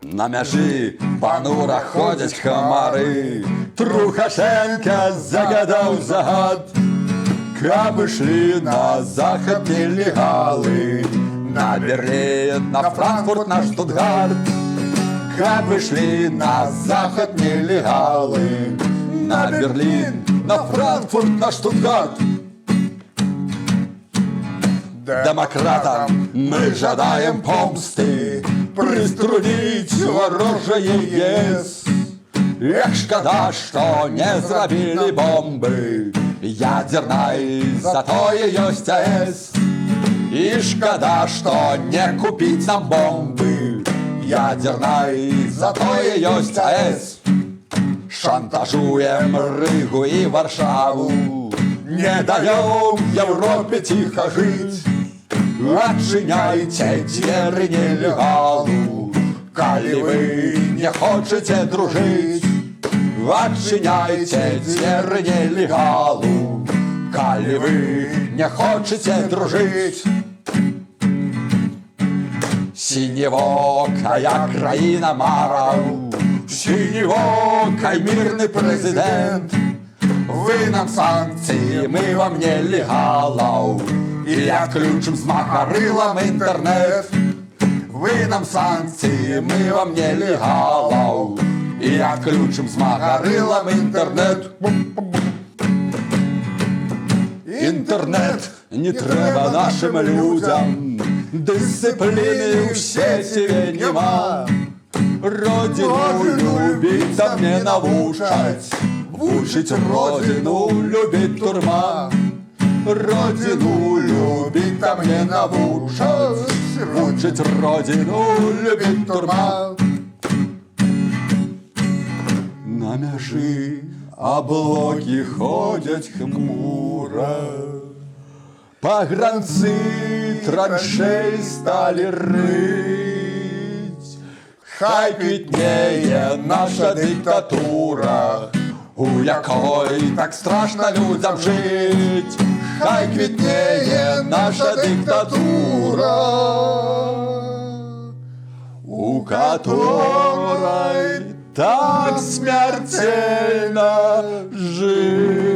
На мяжы панура ходзяць хамары, Трухашенка загадаў загад, каб ішлі на захад нелегалы, на Берлін, на Франкфурт, на Штутгарт, каб ішлі на захад нелегалы, на Берлін, на Франкфурт, на Штутгарт. Демократам мы жадаем помсты, приструнить ворожее ЕС. Эх, шкода, что не зрабілі бомбы ядерной, зато ёсць АЭС. И шкода, что не купить нам бомбы ядерной, зато ёсць АЭС. Шантажуем Ригу и Варшаву, не даем Европе тихо жить. Отчиняйте двери нелегалу, калі вы не хочете дружить. Отчиняйте двери нелегалу, калі вы не хочете дружить. Синевокая країна мараў, синевокай мирный президент. Вы нам санкции, мы вам нелегалов, и отключим с махарылом интернет. Вы нам санкции, мы вам нелегалов, и отключим с махарылом интернет. Интернет не трэба нашим людям, дисциплины ў сеціве нема. Родину любить там не навучаць, вучить родину любить турма. Родину любить там не навучаць, вучить родину любить турма. На мяжы аблокі ходять хмура, пагранцы траншей стали рыть. Хай квітнее наша диктатура, у якой так страшно людям жить. Хай квітнее наша диктатура, у которой так смертельно жить.